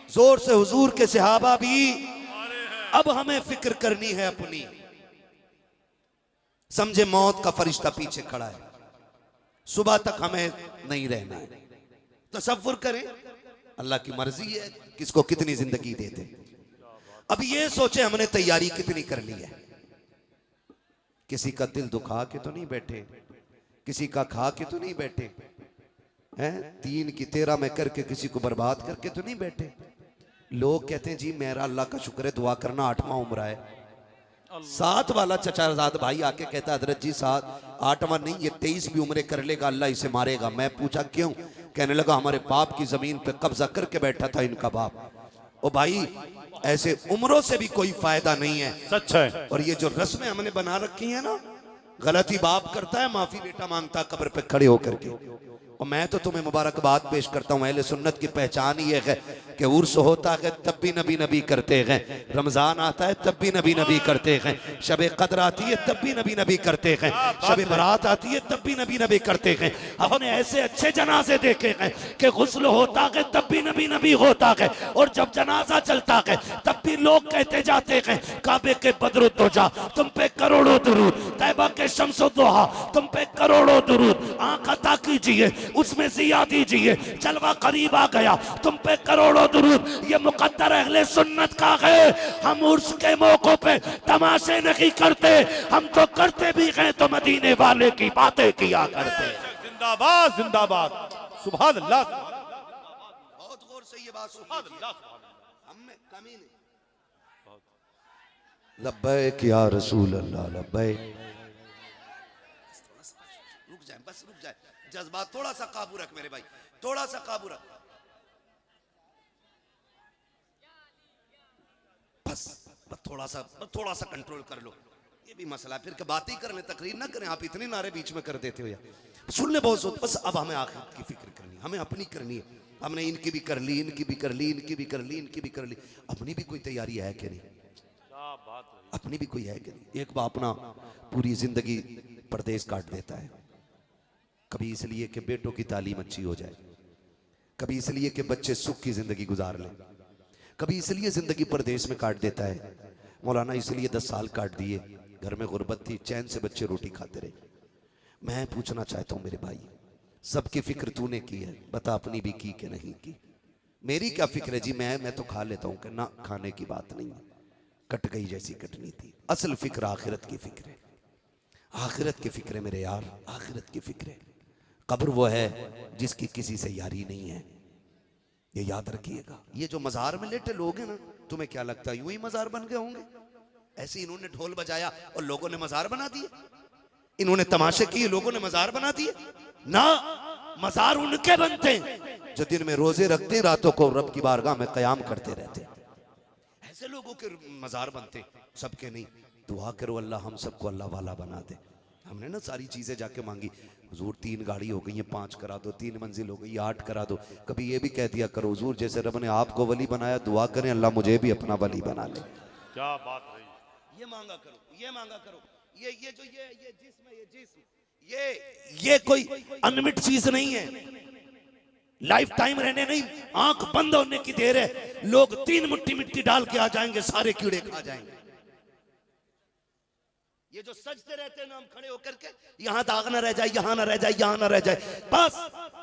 जोर से हुजूर के सहाबा भी। अब हमें फिक्र करनी है अपनी। समझे मौत का फरिश्ता पीछे खड़ा है, सुबह तक हमें नहीं रहना है। तसव्वुर करें, अल्लाह की मर्जी है किसको कितनी जिंदगी देते। अब ये सोचे हमने तैयारी कितनी कर ली है। किसी का दिल दुखा के तो नहीं बैठे, किसी का खा के तो नहीं बैठे हैं, 3 की 13 में करके किसी को बर्बाद करके तो नहीं बैठे। लोग कहते हैं जी मेरा अल्लाह का शुक्र है, दुआ करना 8वां उम्र है। 7 वाला चचाजाद भाई आके कहता हजरत जी 8वां नहीं, ये 23 भी उम्र कर लेगा अल्लाह इसे मारेगा। मैं पूछा क्यों? कहने लगा हमारे बाप की जमीन पे कब्जा करके बैठा था इनका बाप। ओ भाई ऐसे उम्रों से भी कोई फायदा नहीं है। सच है। और ये जो रस्में हमने बना रखी है ना, गलती बाप करता है माफी बेटा मांगता कब्र पे खड़े होकर के। और मैं तो तुम्हें मुबारकबाद पेश करता हूँ, अहले सुन्नत की पहचान ही है कि उर्स होता है तब भी नबी नबी करते हैं, रमजान आता है तब भी नबी नबी करते हैं, शब कद्र आती है तब भी नबी नबी करते हैं, शब बारात आती है तब भी नबी नबी करते हैं। हमने ऐसे अच्छे जनाजे देखे हैं कि गुस्ल होता है तब भी नबी नबी होता है, और जब जनाजा चलता है तब भी लोग कहते जाते हैं काबे के बदरुद्दोजा तुम पे करोड़ों दुरूद, तैबा के शम्सुद्दोहा तुम पे करोड़ों दुरूद, आंख अता कीजिए उसमें जिया दीजिए, जलवा करीब आ गया तुम पे करोड़ों दुरूद। ये मुकद्दर अहले सुन्नत का है। हम उर्स के मौकों पे तमाशे नहीं करते, हम तो करते भी हैं तो मदीने वाले की बातें किया करते। जिंदाबाद जिंदाबाद, सुभान अल्लाह। बहुत गौर से ये बात सुभान अल्लाह, हमें कमी नहीं। लब्बैक या रसूल अल्लाह लब्बैक। रुक जाए बस रुक जाए, जज्बात थोड़ा सा काबू रख मेरे भाई, थोड़ा सा काबू रख बस, थोड़ा सा कंट्रोल कर लो। ये भी मसला फिर बात ही कर ले, तकरीर ना करें। आप इतने नारे बीच में कर देते हो यार, सुन ले बहुत सोच। बस अब हमें आखिरत की फिक्र करनी, हमें अपनी करनी है। हमने इनकी भी कर ली, इनकी भी कर ली, इनकी भी कर ली, इनकी भी कर ली। अपनी भी कोई तैयारी है कि नहीं? अपनी भी कोई है कि नहीं? एक बाप ना पूरी जिंदगी परदेश काट देता है, कभी इसलिए कि बेटों की तालीम अच्छी हो जाए, कभी इसलिए कि बच्चे सुख की जिंदगी गुजार लें, कभी इसलिए जिंदगी परदेश में काट देता है। मौलाना इसलिए 10 साल काट दिए, घर में गुर्बत थी, चैन से बच्चे रोटी खाते रहे। मैं पूछना चाहता हूं मेरे भाई, सबकी फिक्र तूने की है, बता अपनी भी की कि नहीं की? मेरी क्या फिक्र है जी, मैं तो खा लेता हूं कि ना, खाने की बात नहीं है, कट गई जैसी कटनी थी। असल फिक्र आखिरत की फिक्र है, आखिरत की फिक्र है मेरे यार, आखिरत की फिक्र है। कब्र वो है जिसकी किसी से यारी नहीं है, ये याद रखिएगा। ये जो मजार में लेटे लोग हैं ना, तुम्हें क्या लगता है यूं ही मजार बन गए होंगे? ऐसे इन्होंने ढोल बजाया और लोगों ने मजार बना दिए, इन्होंने तमाशे किए लोगों ने मजार बना दिए ना। मजार उनके बनते हैं जो दिन में रोजे रखते, रातों को रब की बारगाह में कयाम करते रहते। ऐसे लोगों के मजार बनते, सबके नहीं। दुआ करो अल्लाह हम सबको अल्लाह वाला बना दे। हमने ना सारी चीजें जाके मांगी, हुजूर 3 गाड़ी हो गई है, 5 करा दो, 3 मंजिल हो गई 8 करा दो। कभी ये भी कह दिया करो हुजूर जैसे रब ने आपको वली बनाया, दुआ करें अल्लाह मुझे भी अपना वली बना ले। क्या बात रही। ये मांगा करो, ये मांगा करो। ये जो ये जिस्म, ये कोई अनमिट चीज नहीं है, लाइफ टाइम रहने नहीं, आंख बंद होने की देर है। लोग 3 मुट्ठी मिट्टी डाल के आ जाएंगे, सारे कीड़े खा जाएंगे। ये जो सजते रहते हैं ना हम खड़े होकर के, यहां दाग ना रह जाए, यहां ना रह जाए, यहां ना रह जाए, बस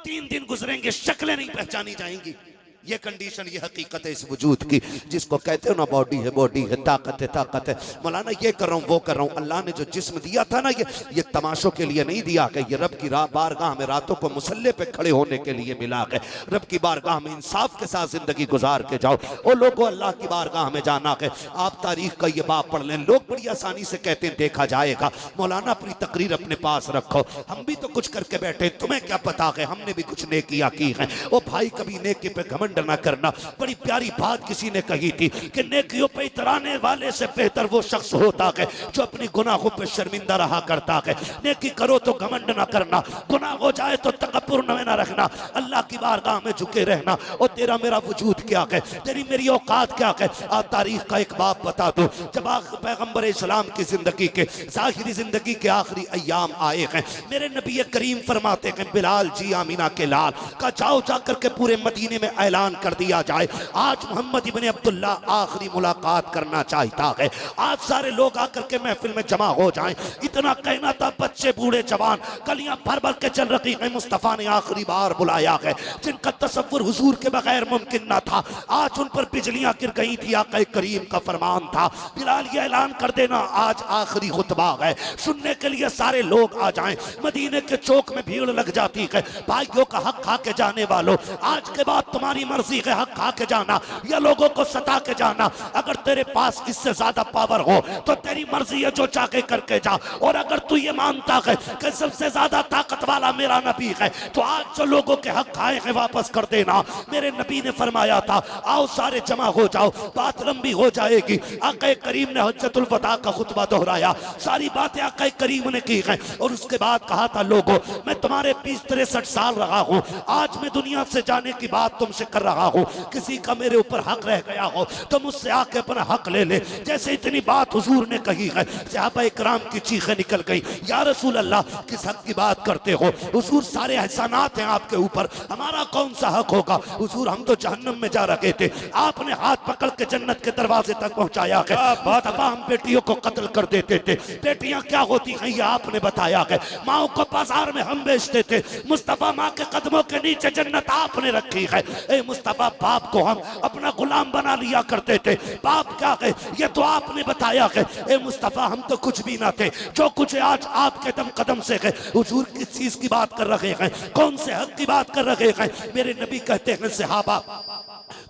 3 दिन गुजरेंगे शक्लें नहीं पहचानी जाएंगी। ये कंडीशन, ये हकीकत है इस वजूद की, जिसको कहते हो ना बॉडी है, बॉडी है, ताकत है, ताकत है। मौलाना ये कर रहा हूँ, वो कर रहा हूँ। अल्लाह ने जो जिस्म दिया था ना, ये तमाशों के लिए नहीं दिया कि ये रब की बारगाह में रातों को मुसल्ले पे खड़े होने के लिए मिला है। रब की बारगाह में इंसाफ के साथ जिंदगी गुजार के जाओ। और लोगों अल्लाह की बारगाह में जाना है। आप तारीख का ये बाप पढ़ लें, लोग बड़ी आसानी से कहते हैं देखा जाएगा। मौलाना अपनी तकरीर अपने पास रखो, हम भी तो कुछ करके बैठे, तुम्हें क्या पता है हमने भी कुछ नेकियां की हैं। ओ भाई कभी नेकी पे घमंड ना करना। बड़ी प्यारी बात किसी ने कही थी कि नेकियों पे इतराने वाले से बेहतर वो शख्स होता है जो अपनी गुनाहों पे शर्मिंदा रहा करता है। नेकी करो तो घमंड ना करना, गुनाह हो जाए तो तकब्बुर न रखना, अल्लाह की बारगाह में झुके रहना। और तेरा मेरा वजूद क्या है, तेरी मेरी औकात क्या है। आज तारीख का एक बाप बता दो, जब पैगंबर इस्लाम की जिंदगी के ज़ाहिरी जिंदगी के आखिरी अय्याम आए हैं, मेरे नबी करीम फरमाते हैं बिलाल जी आमीना के लाल का जाओ जाकर के पूरे मदीने में ऐलान ऐलान कर दिया जाए आज मोहम्मद इब्ने अब्दुल्ला आखिरी मुलाकात करना चाहता है, आज सारे लोग आकर के महफिल में जमा हो जाएं। इतना कहना था, बच्चे बूढ़े जवान गलियां भर भर के चल रही है। मुस्तफा ने आखिरी बार बुलाया है, जिनका तसव्वुर हुजूर के बगैर मुमकिन न था, आज उन पर बिजलियां गिर गई थी। आका करीम का फरमान था, बिलाल ये ऐलान कर देना आज आखिरी खुतबा है, सुनने के लिए सारे लोग आ जाएं। मदीने के चौक में भीड़ लग जाती है। भाइयों का हक खा के जाने वालों, आज के बाद तुम्हारी मर्जी है, हक खा के जाना या लोगों को सता के जाना। अगर तेरे पास इससे ज्यादा पावर हो तो तेरी मर्जी है, जो चाहे करके जा। और अगर तू ये मानता है कि सबसे ज्यादा ताकत वाला मेरा नबी है, तो आज जो लोगों के हक खाए हैं वापस कर देना। मेरे नबी ने फरमाया था, आओ सारे जमा हो जाओ, बात लंबी हो जाएगी। आका करीम ने हज्जतुल वदा का खुतबा दोहराया, सारी बातें आका करीम ने की हैं। और उसके बाद कहा था, लोगों मैं तुम्हारे 20-63 साल रहा हूं, आज मैं दुनिया से जाने की बात तुमसे कर रहा हूं। किसी का मेरे ऊपर हक रह गया हो तो मुझसे आके अपना हक ले ले। जैसे इतनी बात हुजूर ने कही है, सहाबा इकराम की चीखें निकल गई, या रसूल अल्लाह किस हक की बात करते हो हुजूर, सारे एहसानात हैं आपके ऊपर, हमारा कौन सा हक होगा। हुजूर हम तो जहन्नम में जा रहे थे, आपने हाथ पकड़ के जन्नत के दरवाजे तक पहुंचाया है। मुस्तफा हम बेटियों को कत्ल कर देते थे, बेटियां क्या होती हैं ये आपने बताया है। माओ को बाजार में हम बेचते थे, मुस्तफा माँ के कदमों के नीचे जन्नत आपने रखी है। ए मुस्तफा बाप को हम अपना गुलाम बना लिया करते थे, बाप क्या है ये तो आपने बताया है। ए मुस्तफा हम तो कुछ भी ना थे, जो कुछ आज आपके दम कदम से है। हुजूर किस चीज की बात कर रहे हैं, कौन से हक की बात कर रहे हैं। मेरे नबी कहते हैं, सहाबा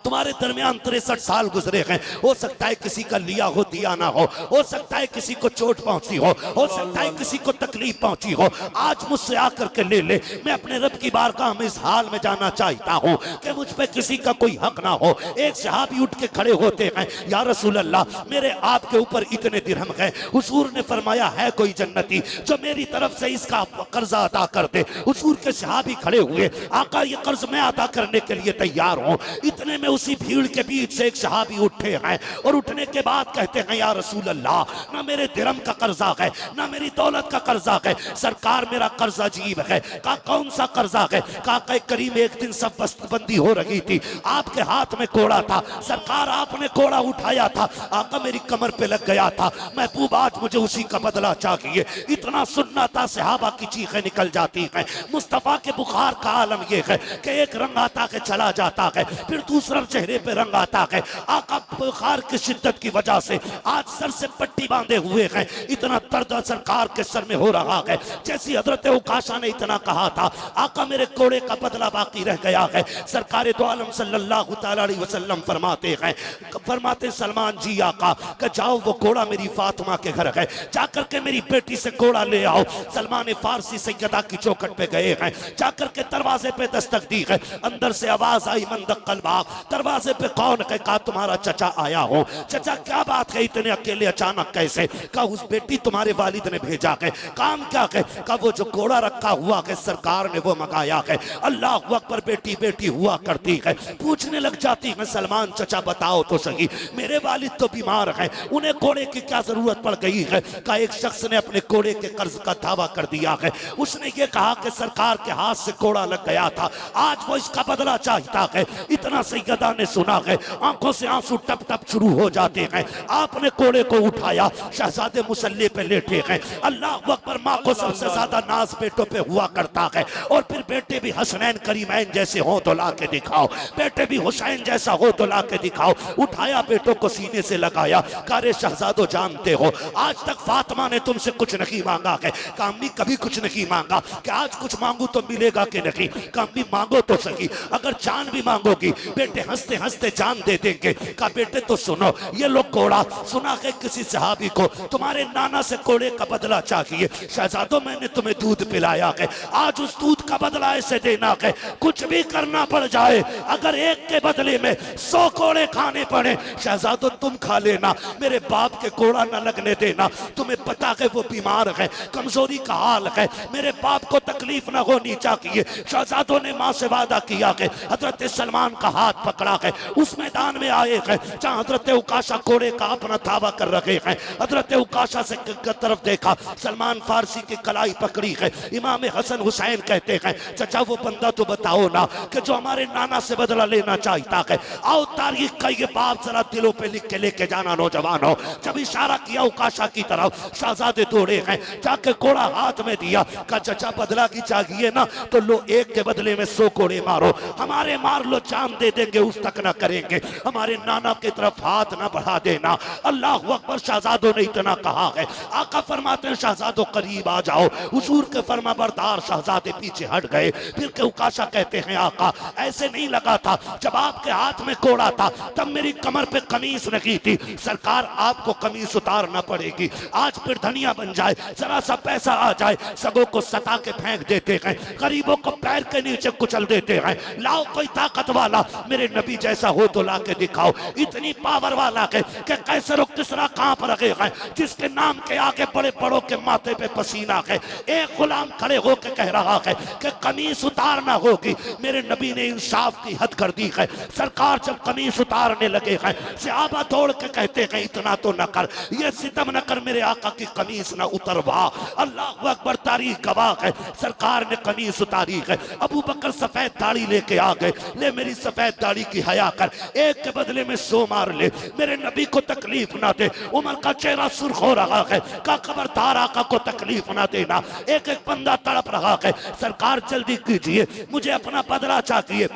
तुम्हारे दरमियान 63 साल गुजरे हैं, हो सकता है किसी का लिया हो दिया ना हो सकता है किसी को चोट पहुंची हो सकता है किसी को तकलीफ पहुंची हो। आज मुझसे आकर के ले ले, मैं अपने रब की बारगाह में इस हाल में जाना चाहता हूं कि मुझ पे किसी का कोई हक ना हो। एक सहाबी उठ के खड़े होते हैं, या रसूल अल्लाह मेरे आपके ऊपर इतने दिरहम हैं। हुजूर ने फरमाया, है कोई जन्नती जो मेरी तरफ से इसका कर्जा अदा कर दे। हुजूर के सहाबी खड़े हुए, आका ये कर्ज मैं अदा करने के लिए तैयार हूं। इतने में उसी भीड़ के बीच से एक सहाबी उठे हैं और उठने के बाद कहते हैं, या रसूल अल्लाह ना मेरे दिरहम का कर्जा है ना मेरी दौलत का कर्जा है, सरकार मेरा कर्जा अजीब है। का कौन सा कर्जा है? का करीम एक दिन सब बंदी हो रही थी, आपके हाथ में कोड़ा था, सरकार आपने कोड़ा उठाया था, आका मेरी कमर पे लग गया था, महबूब आज मुझे उसी का बदला चाहिए। इतना सुनना था, सहाबा की चीखें निकल जाती हैं। मुस्तफा के बुखार का आलम यह है कि एक रंग आता है चला जाता है, फिर दूसरा चेहरे पे रंग आता है। आका बुखार की शिद्दत की वजह से आज सर से पट्टी बांधे हुए हैं, इतना दर्द सरकार के सर में हो रहा है। जैसी हजरत उकाशा ने इतना कहा था, आका मेरे कोड़े का बदला बाकी रह गया है। सरकार दो आलम सल्लल्लाहु अलैहि वसल्लम फरमाते सलमान जी आका कि जाओ वो कोड़ा मेरी फातिमा के घर है, जाकर के मेरी बेटी से कोड़ा ले आओ। सलमान फारसी सैयदा की चौखट पे गए हैं, जाकर के दरवाजे पे दस्तक दी है, अंदर से आवाज आई, मन दक्कल बाब। दरवाजे पे कौन है? कहा तुम्हारा चचा आया हो। चचा क्या बात है, इतने अकेले अचानक कैसे? कहा उस बेटी तुम्हारे वालिद ने भेजा है। काम क्या है? कहा वो जो कोड़ा रखा हुआ है सरकार ने वो मंगाया है। अल्लाह अकबर, बेटी बेटी हुआ करती है। पूछने लग जाती है, सलमान चचा बताओ तो सही, मेरे वालिद तो बीमार हैं, उन्हें कोड़े की क्या जरूरत पड़ गई है? कहा एक शख्स ने अपने कोड़े के कर्ज का दावा कर दिया है, उसने ये कहा कि सरकार के हाथ से कोड़ा लग गया था, आज वो इसका बदला चाहता है। इतना सैयदा ने सुना है, आंखों से आंसू टप टप शुरू हो जाते हैं। आपने कोड़े को उठाया, शहजादे मुसल्ले पे लेटे हैं। अल्लाह अकबर, माँ को सबसे ज्यादा नाज बेटों पे हुआ करता है। और फिर बेटे भी हसनैन करीमैन जैसे हो तो ला के दिखाओ, बेटे भी हुसैन जैसा हो तो ला के दिखाओ। उठाया, बेटों को सीने से लगाया, कारे शहजादो जानते हो आज तक फातिमा ने तुमसे कुछ नहीं मांगा है। कामी कभी कुछ नहीं मांगा कि आज कुछ मांगू तो मिलेगा कि नहीं? कामी मांगो तो सही, अगर जान भी मांगोगी बेटे हंसते हंसते जान दे देंगे। कहा बेटे तो सुनो, ये लोग कोड़ा सुना है किसी सहाबी को तुम्हारे नाना से कोड़े का बदला चाहिए। शहजादों मैंने तुम्हें दूध पिलाया है, आज उस दूध का बदला ऐसे देना है, कुछ भी करना पड़ जाए, अगर एक के बदले में 100 कोड़े खाने पड़े शहजादों तुम खा लेना, मेरे बाप के कोड़ा न लगने देना। तुम्हें पता है वो बीमार है, कमजोरी का हाल है, मेरे बाप को तकलीफ न होनी चाहिए। शहजादों ने माँ से वादा किया है, हजरत सलमान का हाथ पकड़ा है, उस मैदान में आए हैं जहाँ हजरत उकाशा कोड़े का अपना दावा कर रहे हैं। हजरत उकाशा से तरफ देखा, सलमान फारसी की कलाई पकड़ी है। इमाम हसन हुसैन कहते हैं। चचा वो बंदा तो बताओ ना कि जो हमारे नाना से बदला लेना चाहता है। आओ तारीख का ये बाप जरा दिलों पे लिख के लेके जाना नौजवानों। जब इशारा किया उकाशा की तरफ, शहजादे दौड़े हैं, जाके कोड़ा हाथ में दिया, कहा चचा बदला की चाहिए ना तो लो, एक के बदले में 100 कोड़े मारो, हमारे मार लो, जान दे देंगे उस तक ना करेंगे, हमारे नाना की तरफ हाथ ना बढ़ा देना। अल्लाह अकबर। शहजादों ने इतना कहा है, आका फरमाते हैं शहजादों करीब आ जाओ। हुजूर के फरमा बरदार शहजादे पीछे हट गए। फिर के उकाशा कहते हैं आका ऐसे नहीं लगा था, जब आपके हाथ में कोड़ा था तब मेरी कमर पे कमीज लगी थी, सरकार आपको कमीज उतारना पड़ेगी। आज फिर धनिया बन जाए, जरा सा पैसा आ जाए, सगों को सता के फेंक देते हैं, गरीबों को पैर के नीचे कुचल देते हैं। लाओ कोई ताकत वाला मेरे नबी जैसा हो तो ला के दिखाओ। इतनी पावर वाला है कि कैसर और किसरा कांप रहे हैं, जिसके नाम के आगे बड़े बड़ों के माथे पे पसीना है। एक गुलाम खड़े होकर कह रहा है कि कमीज उतारना होगी। मेरे नबी ने इंसाफ की हद कर दी है। सरकार जब कमीज उतारने लगे हैं, सहाबा दौड़ के कहते हैं इतना तो न कर, ये सितम न कर, मेरे आका की कमीज न उतरवा। अल्लाह अकबर। तारीख गवाह है, सरकार ने कमीज उतारी है। अबू बकर सफेद दाढ़ी लेके आ गए, ले मेरी सफेद दाढ़ी की हया कर, एक के बदले में 100 मार ले, मेरे नबी को तकलीफ ना दे। उमर का चेहरा सुर्ख हो रहा है, का खबरदार आका को तकलीफ ना देना। एक एक बंदा तड़प रहा है, सरकार जल्दी कीजिए, मुझे अपना बदला चाहिए।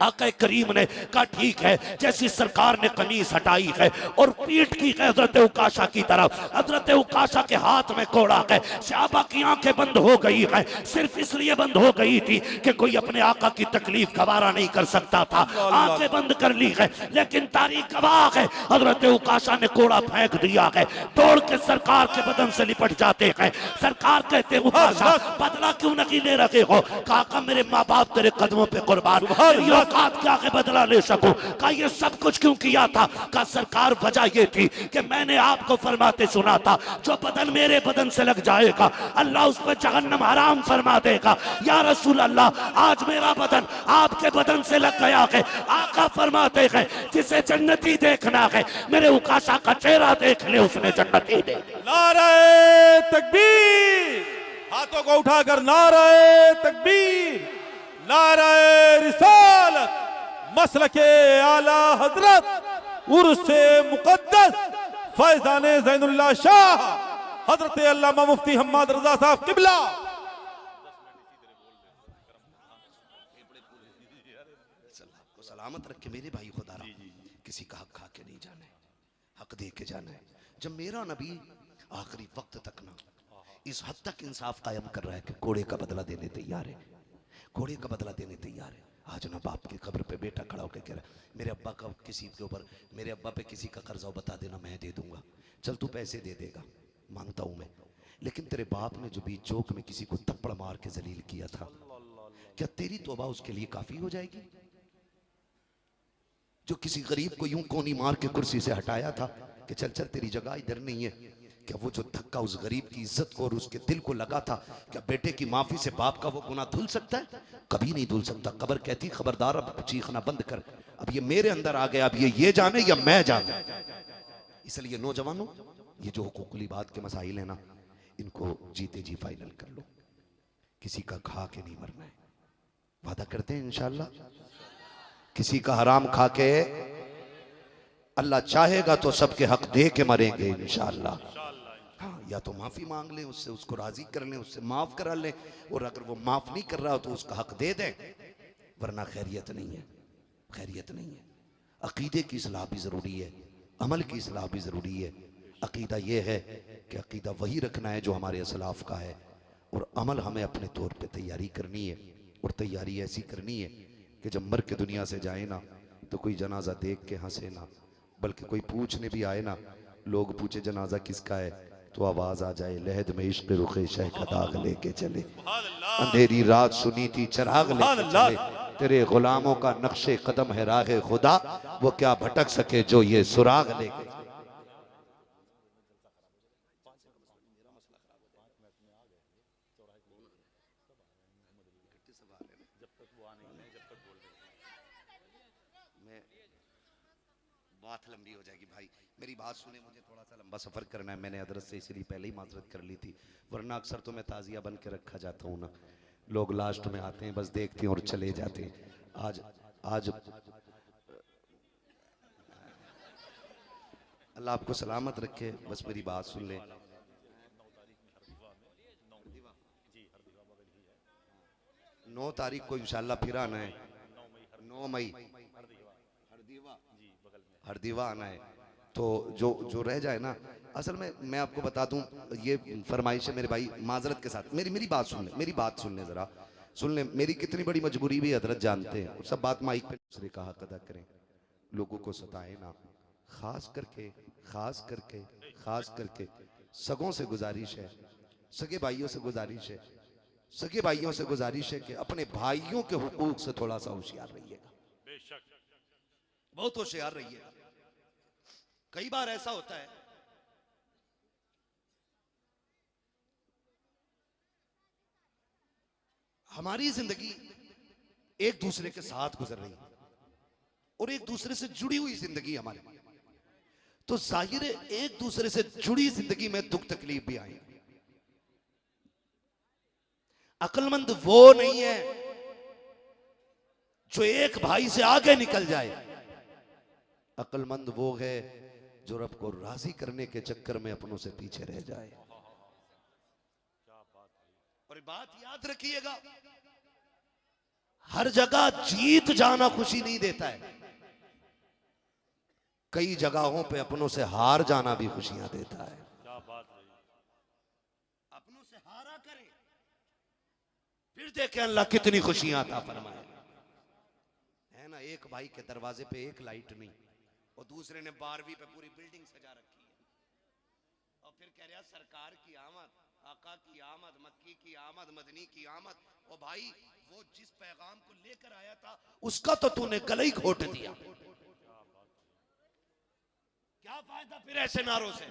आका करीम ने कहा ठीक है। जैसी सरकार ने कमीज हटाई है और पीठ की है हजरत उकाशा की तरफ, हजरत उकाशा के हाथ में कोड़ा है। सहाबा की आंखें बंद हो गई है, सिर्फ इसलिए बंद हो गई थी कि कोई अपने आका की तकलीफ गवारा नहीं कर सकता था, आंखें बंद कर ली है। लेकिन तारीख गवाह है, हजरत उकाशा ने कोड़ा फेंक दिया है, दौड़ के सरकार के बदन से लिपट जाते हैं। सरकार कहते उकाशा बदला क्यों नहीं ले रहे हो? काका मेरे माँ बाप तेरे कदमों पे कुर्बान, क्या के बदला ले सकूं। का ये सब कुछ क्यों किया था? का सरकार वजह ये थी कि मैंने आपको फरमाते सुना था जो बदन मेरे बदन से लग जाएगा अल्लाह उस पर जहन्नम हराम फरमा देगा। या रसूल अल्लाह आज मेरा बदन आपके बदन से लग गया है। आका फरमाते हैं जिसे जन्नती देखना है मेरे उकाशा का चेहरा देख ले, उसने जन्नती देख। नारे तकबीर, हाथों को उठाकर नारे तकबीर, नारे रिसालत, मसलके आला हजरत उर्से मुकद्दस फैजाने ज़ैनुल्लाह शाह हजरत अल्लामा मुफ्ती हम्माद रजा साहब किबला। आपको सलामत रखे मेरे भाई खुदा, किसी का हक खा के नहीं जाना है, हक दे के जाना है। जब मेरा नबी आखिरी वक्त तक ना इस हद तक इंसाफ कायम कर रहा है कि घोड़े का बदला देने तैयार है, घोड़े का बदला देने तैयार है। आज ना बाप की कब्र पे बेटा खड़ा होकर कह रहा है मेरे अब्बा का किसी के ऊपर, मेरे अब्बा पे किसी का कर्जा बता देना, मैं दे दूंगा, चल तू पैसे दे देगा, मांगता हूं मैं। लेकिन तेरे बाप ने जो बीच चौक में किसी को थप्पड़ मार के जलील किया था, क्या तेरी तौबा उसके लिए काफी हो जाएगी? जो किसी गरीब को यूं कोनी मार के कुर्सी से हटाया था कि चल चल तेरी जगह इधर नहीं है, क्या वो जो धक्का उस गरीब की इज्जत को और उसके दिल को लगा था, क्या बेटे की माफी से बाप का वो गुनाह धुल सकता है? कभी नहीं धुल सकता। कब्र कहती खबरदार अब चीखना बंद कर, अब ये मेरे अंदर आ गया, अब ये जाने या मैं जाने। इसलिए नौजवानों ये जो हुकूकुल इबाद के मसाइल है ना, इनको जीते जी फाइनल कर लो, किसी का खा के नहीं मरना है। वादा करते हैं इंशाअल्लाह, किसी का हराम खा के अल्लाह चाहेगा तो सबके हक दे के मरेंगे इंशाअल्लाह। हाँ, या तो माफी मांग लें उससे, उसको राजी कर लें, उससे माफ करा लें, और अगर वो माफ नहीं कर रहा हो तो उसका हक दे दें, वरना खैरियत नहीं है, खैरियत नहीं है। अकीदे की इस्लाह भी जरूरी है, अमल की इस्लाह भी जरूरी है। अकीदा ये है कि अकीदा वही रखना है जो हमारे असलाफ का है, और अमल हमें अपने तौर पे तैयारी करनी है, और तैयारी ऐसी करनी है कि जब मर के दुनिया से जाए ना तो कोई जनाजा देख के हंसे ना, बल्कि कोई पूछने भी आए ना, लोग पूछे जनाजा किसका है, तो आवाज आ जाए लहद में इश्क रुखे शह का दाग लेके चले, अंधेरी रात सुनी थी चिराग लेके चले, तेरे गुलामों का नक्शे कदम है राह खुदा, वो क्या भटक सके जो ये सुराग लेके। बात लंबी हो जाएगी भाई, मेरी बात सुने, मुझे थोड़ा सा लंबा सफर करना है। मैंने हजरत से इसलिए पहले ही माजरत कर ली थी, वरना अक्सर तो मैं ताजिया बन के रखा जाता हूँ ना। लोग लास्ट में आते हैं, बस देखते हैं और चले जाते हैं। आज आज अल्लाह आपको सलामत रखे, बस मेरी बात सुन ले। 9 तारीख को इंशाल्लाह फिर आना है, 9 मई हरदीवा आना है। तो जो जो रह जाए ना, असल में मैं आपको बता दूं, ये फरमाइश है मेरे भाई, माजरत के साथ मेरी बात सुन ले, मेरी बात सुन ले जरा, सुन ले। मेरी कितनी बड़ी मजबूरी भी हजरत जानते हैं, और सब बात माइक पे दूसरे का हक अदा करें, लोगों को सताए ना। खास करके सगों से गुजारिश है, सगे भाइयों से गुजारिश है, सगे भाइयों से गुजारिश है कि अपने भाइयों के हुकूक से थोड़ा सा होशियार रहिएगा, बहुत होशियार रहिएगा। कई बार ऐसा होता है, हमारी जिंदगी एक दूसरे के साथ गुजर रही है और एक दूसरे से जुड़ी हुई जिंदगी हमारी, तो जाहिर है एक दूसरे से जुड़ी जिंदगी में दुख तकलीफ भी आएगी। अक्लमंद वो नहीं है जो एक भाई से आगे निकल जाए, अक्लमंद वो है जो रब को राजी करने के चक्कर में अपनों से पीछे रह जाए। और बात याद रखिएगा, हर जगह जीत जाना खुशी नहीं देता है, कई जगहों पे अपनों से हार जाना भी खुशियां देता है। अपनों से हारा करें, फिर देखें अल्लाह कितनी खुशियां अता फरमाए। है ना, एक भाई के दरवाजे पे एक लाइट नहीं और दूसरे ने 12वीं पे पूरी बिल्डिंग सजा रखी है, और फिर कह रहा सरकार की आमद, आका की आमद, मक्की की आमद, मदनी की आमद। और भाई वो जिस पैगाम को लेकर आया था उसका तो तूने गला ही घोट दिया, क्या फायदा फिर ऐसे नारों से।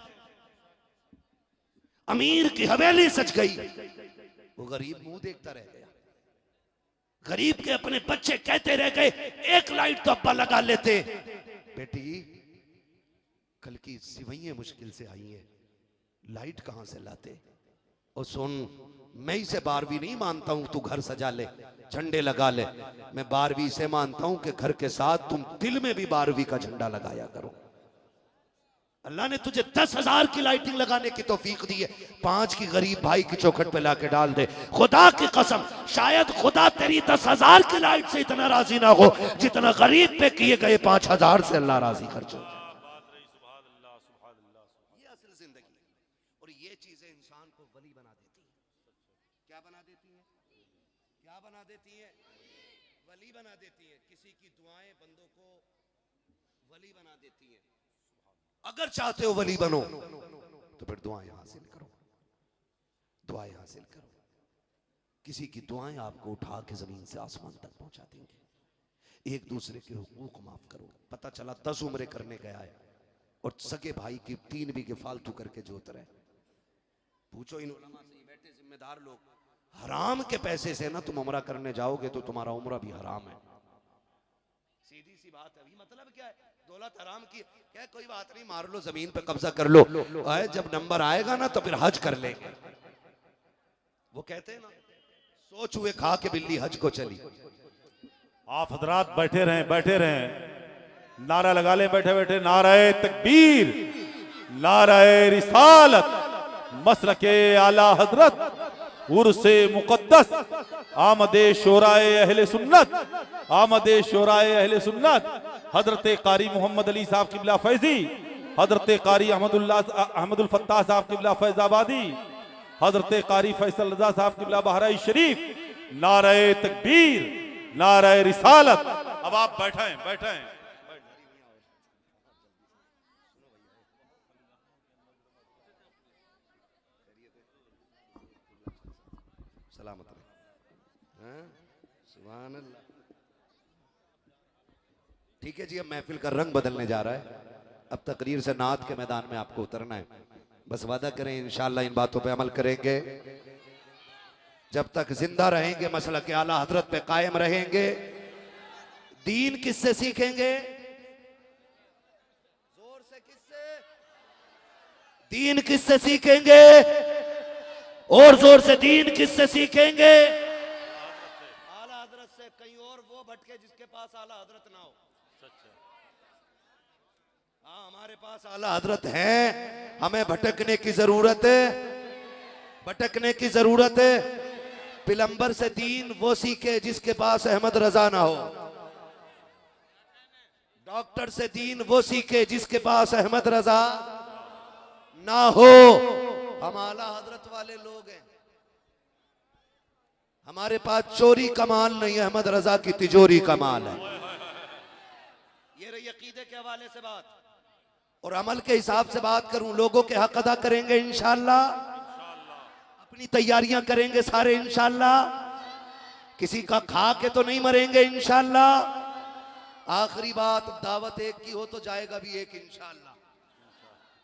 अमीर की हवेली सज गई, वो गरीब मुंह देखता रह गया। गरीब के अपने बच्चे कहते रह गए एक लाइट तो अब्बा लगा लेते। बेटी कल की सिवैयां मुश्किल से आई हैं, लाइट कहां से लाते। और सुन, मैं इसे 12वीं नहीं मानता हूं तू घर सजा ले, झंडे लगा ले। मैं 12वीं से मानता हूं कि घर के साथ तुम दिल में भी 12वीं का झंडा लगाया करो। अल्लाह ने तुझे 10,000 की लाइटिंग लगाने की तौफीक दी है, 5 की गरीब भाई की चौखट पे लाके डाल दे। खुदा की कसम, शायद खुदा तेरी 10,000 की लाइट से इतना राजी ना हो जितना गरीब पे किए गए 5,000 से अल्लाह राजी खर्च हो। ये असल जिंदगी, और ये चीजें इंसान को वली बना देती है। क्या बना देती है? क्या बना देती है? वली बना देती है। किसी की दुआएं बंदों को वली बना देती है। अगर चाहते हो वली बनो तो फिर दुआएं हासिल करो, दुआएं हासिल करो। किसी की दुआएं आपको उठा के जमीन से आसमान तक पहुंचा देंगे। एक दूसरे के हुकूक माफ करो। पता चला 10 उम्रें करने गया है और सगे भाई की 3 बीघे फालतू करके जोत रहे। पूछो इन उलमा से, बैठे जिम्मेदार लोग, हराम के पैसे से ना तुम उम्रा करने जाओगे तो तुम्हारा उम्रा भी हराम है। सीधी सी बात है। मतलब क्या है? दौलत हराम की क्या, कोई बात नहीं, मार लो, जमीन पे कब्जा कर लो, जब नंबर आएगा ना तो फिर हज कर लेंगे। वो कहते हैं ना, सोच हुए खा के बिल्ली हज को चली। आप हजरात बैठे रहें, नारा लगा ले बैठे बैठे, नाराए तकबीर, नाराए रिसालत, मसलके आला हजरत, उर्से मुकद्दस, आमदे शोराए अहले सुन्नत, आमदे शोराए अहले सुन्नत, हजरत कारी मोहम्मद अली साहब किबला फैजी, हजरत कारी अहमदुल फत्ताह साहब किबला फैजाबादी, हजरत कारी फैसल रजा साहब किबला बहराई शरीफ, नाराए तकबीर, नाराए रिसालत। अब आप बैठे सलामत रहे। सुभान अल्लाह। ठीक है जी, अब महफिल का रंग बदलने जा रहा है। अब तकरीर से नात के मैदान में आपको उतरना है। बस वादा करें इंशाअल्लाह इन बातों पे अमल करेंगे। जब तक जिंदा रहेंगे, मसला के आला हजरत पे कायम रहेंगे। दीन किससे सीखेंगे? जोर से किससे? दीन किससे सीखेंगे? और जोर से दीन किससे सीखेंगे? पास आला हजरत ना हो। हाँ, हमारे पास आला हजरत है, हमें भटकने की जरूरत है, भटकने की जरूरत है। पिलंबर से दीन वो सीखे जिसके पास अहमद रजा ना हो, डॉक्टर से दीन वो सीखे जिसके पास अहमद रजा ना हो। हम आला हजरत वाले लोग हैं, हमारे पास चोरी कमाल नहीं है, अहमद रजा की तिजोरी कमाल है। ये रही अकीदे के हवाले से बात, और अमल के हिसाब से बात करूं, लोगों के हक अदा करेंगे इंशाअल्लाह, अपनी तैयारियां करेंगे सारे इंशाअल्लाह, किसी का खा के तो नहीं मरेंगे इंशाअल्लाह। आखिरी बात, दावत एक की हो तो जाएगा भी एक इंशाअल्लाह।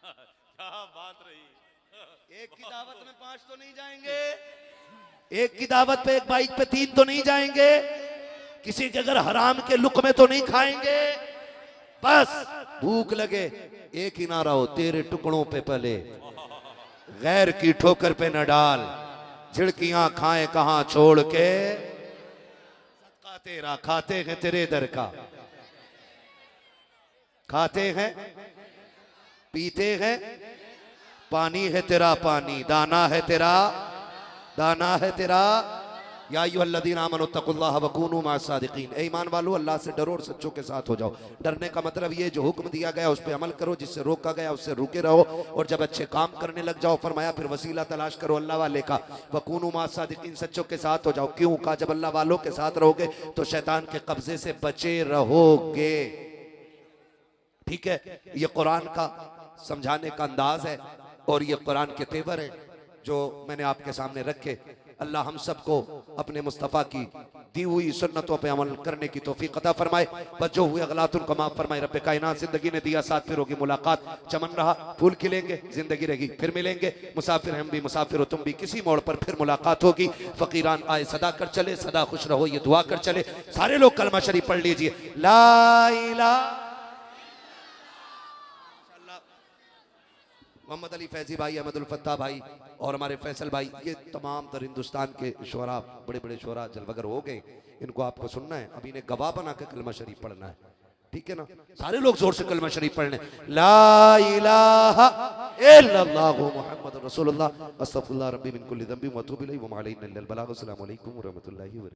क्या बात रही। एक की दावत में 5 तो नहीं जाएंगे, एक की दावत पे एक बाइक पे 3 तो नहीं जाएंगे, किसी के अगर हराम के लुक़मे तो नहीं खाएंगे। बस भूख लगे एक ही नारा हो, तेरे टुकड़ों पे पले, गैर की ठोकर पे न डाल, झिड़कियां खाए कहां छोड़ के, सदका तेरा खाते हैं तेरे दर का, खाते हैं पीते हैं, पानी है तेरा पानी, दाना है तेरा दाना है तेरा। या अय्युहल्लज़ीना आमनू तक़ुल्लाह वकूनू मअस-सादिक़ीन, ए ईमान वालों अल्लाह से डरो और सच्चों के साथ हो जाओ। डरने का मतलब ये, जो हुक्म दिया गया उस पर अमल करो, जिससे रोका गया उससे रुके रहो, और जब अच्छे काम करने लग जाओ, फरमाया फिर वसीला तलाश करो अल्लाह वाले का। वकूनू मअस-सादिक़ीन, सच्चों के साथ हो जाओ। क्यों कहा? जब अल्लाह वालों के साथ रहोगे तो शैतान के कब्जे से बचे रहोगे। ठीक है, ये कुरान का समझाने का अंदाज है और ये कुरान के तेवर है जो मैंने आपके सामने रखे। अल्लाह हम सबको अपने मुस्तफ़ा की दी हुई सुन्नतों पे अमल करने की तौफीक अता फरमाए। बस जो हुए गलत उनको माफ फरमाए। रब्बे कायनात जिंदगी ने दिया साथ, फिर होगी मुलाकात, चमन रहा फूल खिलेंगे, जिंदगी रहेगी फिर मिलेंगे। मुसाफिर हम भी, मुसाफिर हो तुम भी, किसी मोड़ पर फिर मुलाकात होगी। फकीरान आए सदा कर चले, सदा खुश रहो ये दुआ कर चले। सारे लोग कलमा शरीफ पढ़ लीजिए, ला इलाहा। मोहम्मद अली फैजी भाई, अहमदुल फत्ताह भाई और हमारे फैसल भाई, ये तमाम तर हिंदुस्तान के शुरा, बड़े बड़े शुरा जलवगर हो गए। इनको आपको सुनना है, अभी इन्हें गवाह बना के कलमा शरीफ पढ़ना है। ठीक है ना, सारे लोग जोर से कलमा शरीफ पढ़ने, ला इलाहा इल्लल्लाहु मुहम्मदुर रसूलुल्लाह, अस्तगफिरुल्लाह रब्बी मिन कुल्ली ज़ंबि व अतूबु इलैहि व मा अलैना इल्लल बलाग। अस्सलामु अलैकुम व रहमतुल्लाहि व बरकातहू।